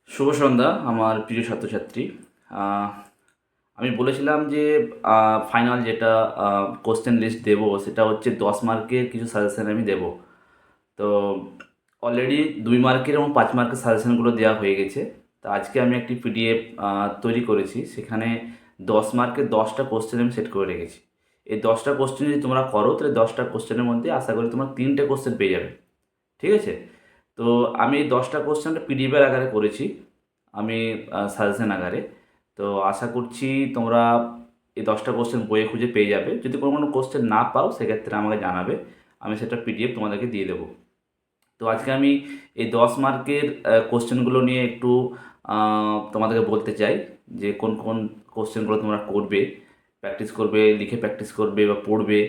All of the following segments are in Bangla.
শুভ সন্ধ্যা আমার প্রিয় ছাত্রছাত্রী। আহ, আমি বলেছিলাম যে ফাইনাল যেটা কোশ্চেন লিস্ট দেবো সেটা হচ্ছে 10 মার্কের কিছু সাজেশন আমি দেবো। তো অলরেডি 2 মার্কের এবং 5 মার্কের সাজেশনগুলো দেওয়া হয়ে গেছে। তো আজকে আমি একটি পিডিএফ তৈরি করেছি, সেখানে 10 মার্কের 10টা কোশ্চেন আমি সেট করে রেখেছি। এই 10টা কোশ্চেন যদি তোমরা করো তাহলে 10টা কোশ্চেনের মধ্যে আশা করি তোমরা 3টে কোশ্চেন পেয়ে যাবে। ঠিক আছে? তো আমি এই 10টা কোশ্চেনটা পিডিএফের আকারে করেছি, আমি সাজেশন আকারে। তো আশা করছি তোমরা এই 10টা কোশ্চেন বইয়ে খুঁজে পেয়ে যাবে। যদি কোনো কোনো কোশ্চেন না পাও সেক্ষেত্রে আমাকে জানাবে, আমি সেটা পিডিএফ তোমাদেরকে দিয়ে দেবো। তো আজকে আমি এই 10 মার্কের কোশ্চেনগুলো নিয়ে একটু তোমাদেরকে বলতে চাই যে কোন কোন কোশ্চেনগুলো তোমরা করবে, প্র্যাকটিস করবে, লিখে প্র্যাকটিস করবে বা পড়বে,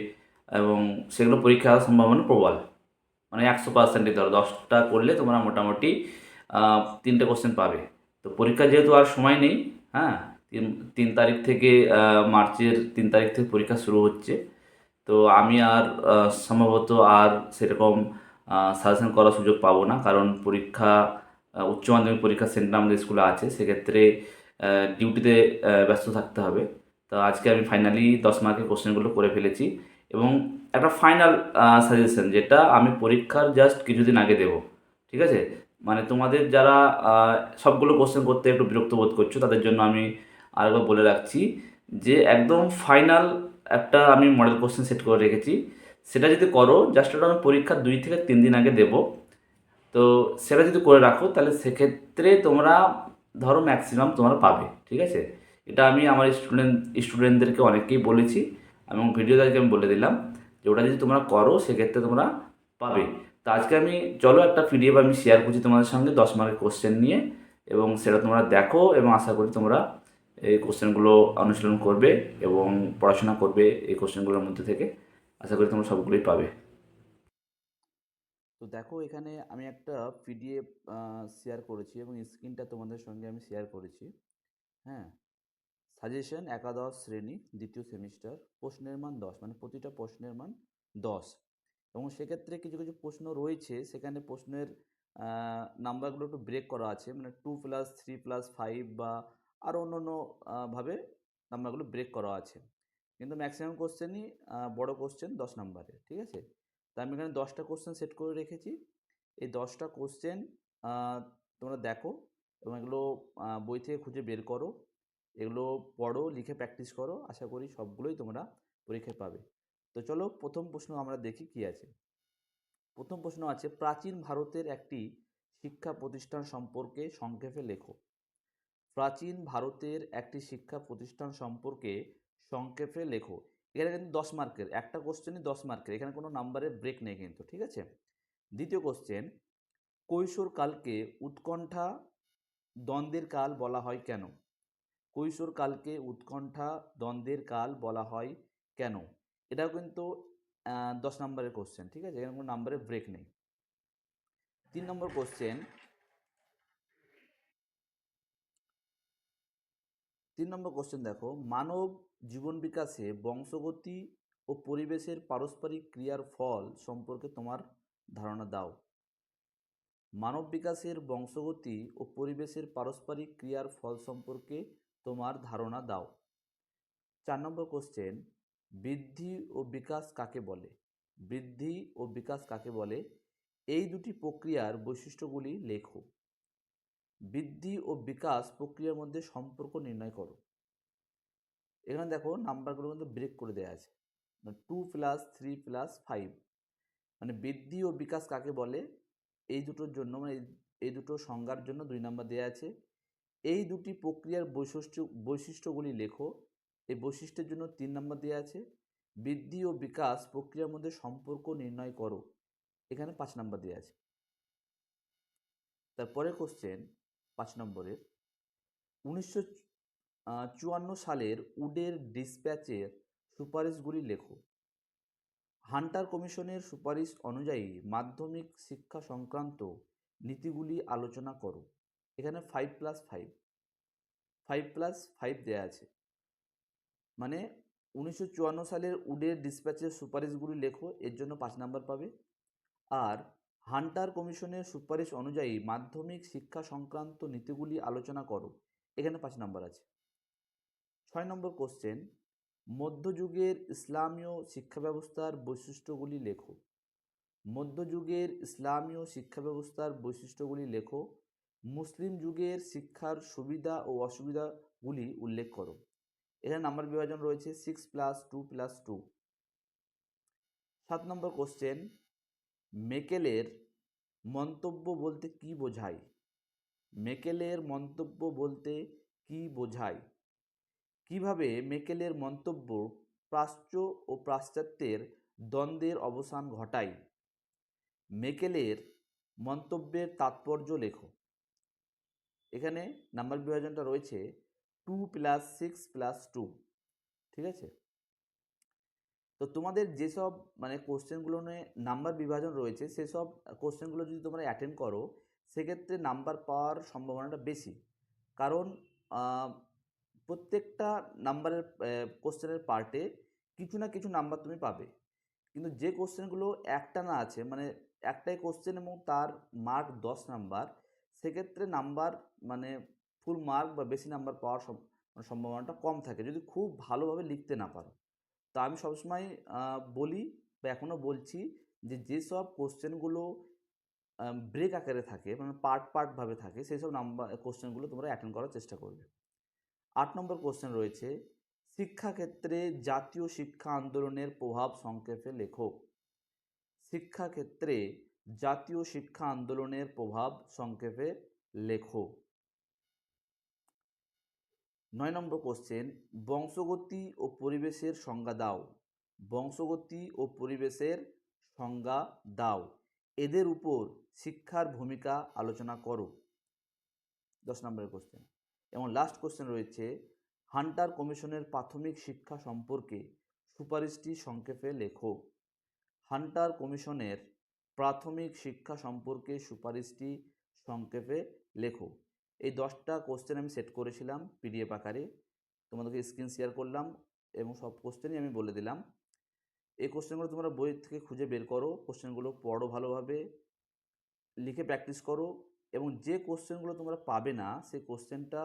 এবং সেগুলো পরীক্ষা আসার সম্ভাবনা প্রবল। মানে 100%ই ধরো 10টা করলে তোমরা মোটামুটি 3টে কোশ্চেন পাবে। তো পরীক্ষা যেহেতু আর সময় নেই, হ্যাঁ, 3 তারিখ থেকে মার্চের 3 তারিখ থেকে পরীক্ষা শুরু হচ্ছে। তো আমি আর সম্ভবত আর সেরকম সাজেশন করার সুযোগ পাবো না, কারণ পরীক্ষা, উচ্চ মাধ্যমিক পরীক্ষার সেন্টার আমাদের স্কুলে আছে, সেক্ষেত্রে ডিউটিতে ব্যস্ত থাকতে হবে। তো আজকে আমি ফাইনালি 10 মার্কের কোশ্চেনগুলো করে ফেলেছি, এবং একটা ফাইনাল সাজেশন যেটা আমি পরীক্ষার জাস্ট কিছুদিন আগে দেবো। ঠিক আছে? মানে তোমাদের যারা সবগুলো কোশ্চেন করতে একটু বিরক্ত বোধ করছো তাদের জন্য আমি আরেকবার বলে রাখছি যে একদম ফাইনাল একটা আমি মডেল কোশ্চেন সেট করে রেখেছি। সেটা যদি করো, জাস্ট ওটা আমি পরীক্ষার 2 থেকে 3 দিন আগে দেবো। তো সেটা যদি করে রাখো তাহলে সেক্ষেত্রে তোমরা ধরো ম্যাক্সিমাম তোমরা পাবে। ঠিক আছে? এটা আমি আমার স্টুডেন্টদেরকে অনেককেই বলেছি, এবং ভিডিওদেরকে আমি বলে দিলাম যে ওটা যদি তোমরা করো সেক্ষেত্রে তোমরা পাবে। তো আজকে আমি, চলো একটা পিডিএফ আমি শেয়ার করছি তোমাদের সঙ্গে 10 মার্কের কোশ্চেন নিয়ে, এবং সেটা তোমরা দেখো, এবং আশা করি তোমরা এই কোশ্চেনগুলো অনুশীলন করবে এবং পড়াশোনা করবে এই কোশ্চেনগুলোর মধ্যে থেকে। আশা করি তোমরা সবগুলোই পাবে। তো দেখো, এখানে আমি একটা পিডিএফ শেয়ার করেছি এবং স্ক্রিনটা তোমাদের সঙ্গে আমি শেয়ার করেছি। হ্যাঁ, সাজেশন একাদশ শ্রেণী দ্বিতীয় সেমিস্টার, প্রশ্নের মান 10, মানে প্রতিটা প্রশ্নের মান 10। এবং সেক্ষেত্রে কিছু কিছু প্রশ্ন রয়েছে, সেখানে প্রশ্নের নাম্বারগুলো একটু ব্রেক করা আছে, মানে 2+3+5 বা আরও অন্য অন্য ভাবে নাম্বারগুলো ব্রেক করা আছে। কিন্তু ম্যাক্সিমাম কোশ্চেনই বড় কোশ্চেন 10 নাম্বারের। ঠিক আছে? তো আমি এখানে 10টা কোশ্চেন সেট করে রেখেছি। এই 10টা কোশ্চেন তোমরা দেখো, এবং এগুলো বই থেকে খুঁজে বের করো, এগুলো পড়ো, লিখে প্র্যাকটিস করো। আশা করি সবগুলোই তোমরা পরীক্ষায় পাবে। তো চলো প্রথম প্রশ্ন আমরা দেখি কি আছে। প্রথম প্রশ্ন আছে, প্রাচীন ভারতের একটি শিক্ষা প্রতিষ্ঠান সম্পর্কে সংক্ষেপে লেখো। প্রাচীন ভারতের একটি শিক্ষা প্রতিষ্ঠান সম্পর্কে সংক্ষেপে লেখো। এখানে কিন্তু 10 মার্কের একটা কোশ্চেনই, 10 মার্কের, এখানে কোনো নাম্বারের ব্রেক নেই কিন্তু। ঠিক আছে? দ্বিতীয় কোশ্চেন, কৈশোরকালকে উৎকণ্ঠা দ্বন্দ্বের কাল বলা হয় কেন? কৈশোরকালকে উৎকণ্ঠা দ্বন্দ্বের কাল বলা হয় কেন? এটাও কিন্তু 10 নম্বরের কোশ্চেন। ঠিক আছে? এখানে কোনো নাম্বারের ব্রেক নেই। 3 নম্বর কোশ্চেন, 3 নম্বর কোশ্চেন দেখো, মানব জীবন বিকাশে বংশগতি ও পরিবেশের পারস্পরিক ক্রিয়ার ফল সম্পর্কে তোমার ধারণা দাও। মানব বিকাশের বংশগতি ও পরিবেশের পারস্পরিক ক্রিয়ার ফল সম্পর্কে তোমার ধারণা দাও। 4 নম্বর কোশ্চেন, বৃদ্ধি ও বিকাশ কাকে বলে? বৃদ্ধি ও বিকাশ কাকে বলে? এই দুটি প্রক্রিয়ার বৈশিষ্ট্যগুলি লেখো। বৃদ্ধি ও বিকাশ প্রক্রিয়ার মধ্যে সম্পর্ক নির্ণয় করো। এখানে দেখো নাম্বারগুলো কিন্তু ব্রেক করে দেওয়া আছে, 2+3+5, মানে বৃদ্ধি ও বিকাশ কাকে বলে এই দুটোর জন্য, মানে এই দুটো সংজ্ঞার জন্য 2 নাম্বার দেওয়া আছে। এই দুটি প্রক্রিয়ার বৈশিষ্ট্যগুলি লেখো, এই বৈশিষ্ট্যের জন্য 3 নাম্বার দেওয়া আছে। বৃদ্ধি ও বিকাশ প্রক্রিয়ার মধ্যে সম্পর্ক নির্ণয় করো, এখানে 5 নাম্বার দেওয়া আছে। তারপরে কোশ্চেন 5 নম্বরের, 1954 সালের উডের ডিসপ্যাচের সুপারিশগুলি লেখো। হান্টার কমিশনের সুপারিশ অনুযায়ী মাধ্যমিক শিক্ষা সংক্রান্ত নীতিগুলি আলোচনা করো। এখানে 5+5, 5+5 দেওয়া আছে, মানে 1954 সালের উডের ডিসপ্যাচের সুপারিশগুলি লেখো, এর জন্য 5 নাম্বার পাবে। আর হান্টার কমিশনের সুপারিশ অনুযায়ী মাধ্যমিক শিক্ষা সংক্রান্ত নীতিগুলি আলোচনা করো। এখানে 5 নম্বর আছে। 6 নম্বর কোশ্চেন, মধ্যযুগের ইসলামীয় শিক্ষা ব্যবস্থার বৈশিষ্ট্যগুলি লেখো। মধ্যযুগের ইসলামীয় শিক্ষা ব্যবস্থার বৈশিষ্ট্যগুলি লেখো। মুসলিম যুগের শিক্ষার সুবিধা ও অসুবিধাগুলি উল্লেখ করো। এখানে নাম্বার বিভাজন রয়েছে 6+2+2। 7 নম্বর কোশ্চেন, মেকেলের মন্তব্য বলতে কি বোঝায়? মেকেলের মন্তব্য বলতে কি বোঝায়? কিভাবে মেকেলের মন্তব্য প্রাচ্য ও পাশ্চাত্যের দ্বন্দ্বের অবসান ঘটায়? মেকেলের মন্তব্যের তাৎপর্য লেখো। এখানে নাম্বার বিভাজনটা রয়েছে 2+6+2। ঠিক আছে? তো তোমাদের যেসব কোশ্চেনগুলো নিয়ে নাম্বার বিভাজন রয়েছে সেসব কোশ্চেনগুলো যদি তোমরা অ্যাটেন্ড করো সেক্ষেত্রে নাম্বার পাওয়ার সম্ভাবনাটা বেশি। কারণ প্রত্যেকটা নাম্বারের কোশ্চেনের পার্টে কিছু না কিছু নাম্বার তুমি পাবে। কিন্তু যে কোশ্চেনগুলো একটানা আছে, একটাই কোশ্চেন এবং তার মার্ক 10 নাম্বার, সেক্ষেত্রে নাম্বার ফুল মার্ক বা বেশি নাম্বার পাওয়ার সম্ভাবনাটা কম থাকে যদি খুব ভালোভাবে লিখতে না পারো। তো আমি সবসময় বলি বা এখনও বলছি যে যেসব কোশ্চেনগুলো ব্রেক আকারে থাকে, পার্টভাবে থাকে, সেই সব কোশ্চেনগুলো তোমরা অ্যাটেন্ড করার চেষ্টা করবে। 8 নম্বর কোশ্চেন রয়েছে, শিক্ষাক্ষেত্রে জাতীয় শিক্ষা আন্দোলনের প্রভাব সংক্ষেপে লেখো। শিক্ষাক্ষেত্রে জাতীয় শিক্ষা আন্দোলনের প্রভাব সংক্ষেপে লেখো। 9 নম্বর কোশ্চেন, বংশগতি ও পরিবেশের সংজ্ঞা দাও। বংশগতি ও পরিবেশের সংজ্ঞা দাও। এদের উপর শিক্ষার ভূমিকা আলোচনা করো। 10 নম্বরের কোশ্চেন। এবং লাস্ট কোশ্চেন রয়েছে, হান্টার কমিশনের প্রাথমিক শিক্ষা সম্পর্কে সুপারিশটি সংক্ষেপে লেখো। হান্টার কমিশনের প্রাথমিক শিক্ষা সম্পর্কে সুপারিশটি সংক্ষেপে লেখো। এই 10টা কোশ্চেন আমি সেট করেছিলাম পিডিএফ আকারে, তোমাদেরকে স্ক্রিন শেয়ার করলাম এবং সব কোশ্চেনই আমি বলে দিলাম। এই কোশ্চেনগুলো তোমরা বই থেকে খুঁজে বের করো, কোশ্চেনগুলো পড়ো ভালোভাবে, লিখে প্র্যাকটিস করো এবং যে কোশ্চেনগুলো তোমরা পাবে না সেই কোশ্চেনটা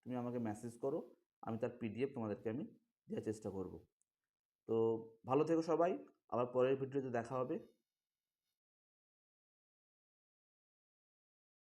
তুমি আমাকে মেসেজ করো, আমি তার পিডিএফ তোমাদেরকে আমি দেওয়ার চেষ্টা করব। তো ভালো থেকো সবাই, আবার পরের ভিডিওতে দেখা হবে।